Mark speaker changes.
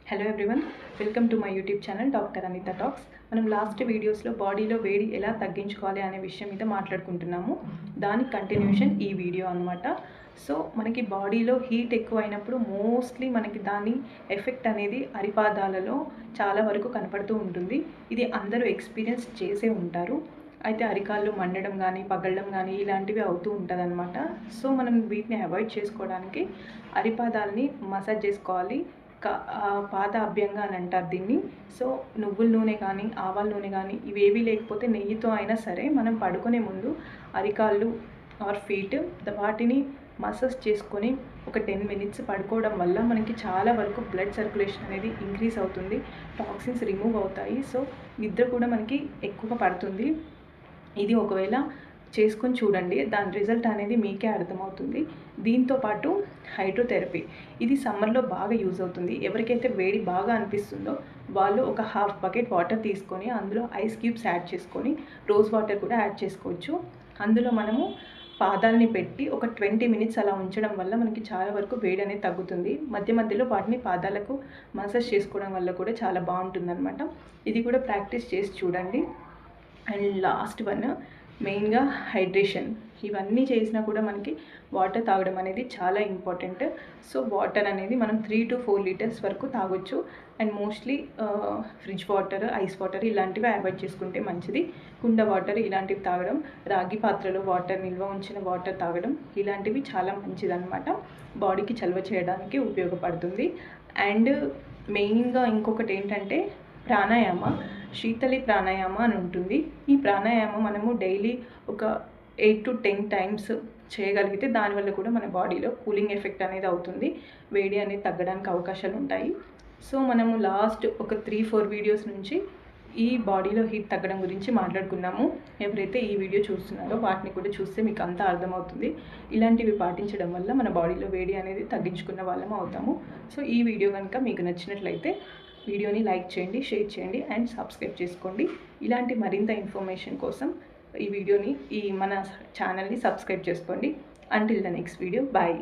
Speaker 1: Hello everyone, welcome to my YouTube channel doctor Anitha talks. మనం last వీడియోస్లో బాడీలో వేడి ఎలా తగ్గించుకోవాలి అనే విషయం మీద మాట్లాడుకుంటున్నాము. దానికి కంటిన్యూషన్ ఈ వీడియో అనమాట. సో మనకి బాడీలో హీట్ ఎక్కువ అయినప్పుడు మోస్ట్లీ మనకి దాని ఎఫెక్ట్ అనేది అరిపాదాలలో చాలా వరకు కనపడుతూ ఉంటుంది. ఇది అందరూ ఎక్స్పీరియన్స్ చేసే ఉంటారు. అయితే అరికాళ్ళు మండడం కానీ పగలడం కానీ ఇలాంటివి అవుతూ ఉంటుందన్నమాట. సో మనం వీటిని అవాయిడ్ చేసుకోవడానికి అరిపాదాలని మసాజ్ చేసుకోవాలి. పాద అభ్యంగా అని అంటారు దీన్ని. సో నువ్వుల నూనె కానీ ఆవాల నూనె కానీ ఇవేవి లేకపోతే నెయ్యితో అయినా సరే మనం పడుకునే ముందు అరికాళ్ళు ఆర్ ఫీట్ వాటిని మసాజ్ చేసుకొని ఒక 10 మినిట్స్ పడుకోవడం వల్ల మనకి చాలా వరకు బ్లడ్ సర్క్యులేషన్ అనేది ఇంక్రీజ్ అవుతుంది, టాక్సిన్స్ రిమూవ్ అవుతాయి. సో నిద్ర కూడా మనకి ఎక్కువగా పడుతుంది. ఇది ఒకవేళ చేసుకొని చూడండి, దాని రిజల్ట్ అనేది మీకే అర్థమవుతుంది. దీంతోపాటు హైడ్రోథెరపీ, ఇది సమ్మర్లో బాగా యూజ్ అవుతుంది. ఎవరికైతే వేడి బాగా అనిపిస్తుందో వాళ్ళు ఒక హాఫ్ బకెట్ వాటర్ తీసుకొని అందులో ఐస్ క్యూబ్స్ యాడ్ చేసుకొని రోజ్ వాటర్ కూడా యాడ్ చేసుకోవచ్చు. అందులో మనము పాదాలని పెట్టి ఒక 20 మినిట్స్ అలా ఉంచడం వల్ల మనకి చాలా వరకు వేడి అనేది తగ్గుతుంది. మధ్య మధ్యలో వాటిని పాదాలకు మసాజ్ చేసుకోవడం వల్ల కూడా చాలా బాగుంటుందన్నమాట. ఇది కూడా ప్రాక్టీస్ చేసి చూడండి. అండ్ లాస్ట్ వన్, మెయిన్గా హైడ్రేషన్. ఇవన్నీ చేసినా కూడా మనకి వాటర్ తాగడం అనేది చాలా ఇంపార్టెంట్. సో వాటర్ అనేది మనం 3 to 4 లీటర్స్ వరకు తాగొచ్చు. And mostly fridge water, ice water ఇలాంటివి అవాయిడ్ చేసుకుంటే మంచిది. కుండ వాటర్ ఇలాంటివి తాగడం, రాగి పాత్రలో వాటర్ నిల్వ ఉంచిన వాటర్ తాగడం ఇలాంటివి చాలా మంచిదన్నమాట. బాడీకి చలువ చేయడానికి ఉపయోగపడుతుంది. అండ్ మెయిన్గా ఇంకొకటి ఏంటంటే ప్రాణాయామ, శీతలి ప్రాణాయామ అని ఉంటుంది. ఈ ప్రాణాయామ మనము డైలీ ఒక 8 to 10 టైమ్స్ చేయగలిగితే దానివల్ల కూడా మన బాడీలో కూలింగ్ ఎఫెక్ట్ అనేది అవుతుంది, వేడి అనేది తగ్గడానికి అవకాశాలు ఉంటాయి. సో మనము లాస్ట్ ఒక 3-4 వీడియోస్ నుంచి ఈ బాడీలో హీట్ తగ్గడం గురించి మాట్లాడుకున్నాము. ఎవరైతే ఈ వీడియో చూస్తున్నారో వాటిని కూడా చూస్తే మీకు అంతా అర్థమవుతుంది. ఇలాంటివి పాటించడం వల్ల మన బాడీలో వేడి అనేది తగ్గించుకున్న వాళ్ళము అవుతాము. సో ఈ వీడియో కనుక మీకు నచ్చినట్లయితే వీడియోని లైక్ చేయండి, షేర్ చేయండి అండ్ సబ్స్క్రైబ్ చేసుకోండి. ఇలాంటి మరింత ఇన్ఫర్మేషన్ కోసం ఈ వీడియోని మన ఛానల్ని సబ్స్క్రైబ్ చేసుకోండి. Until the next video, bye.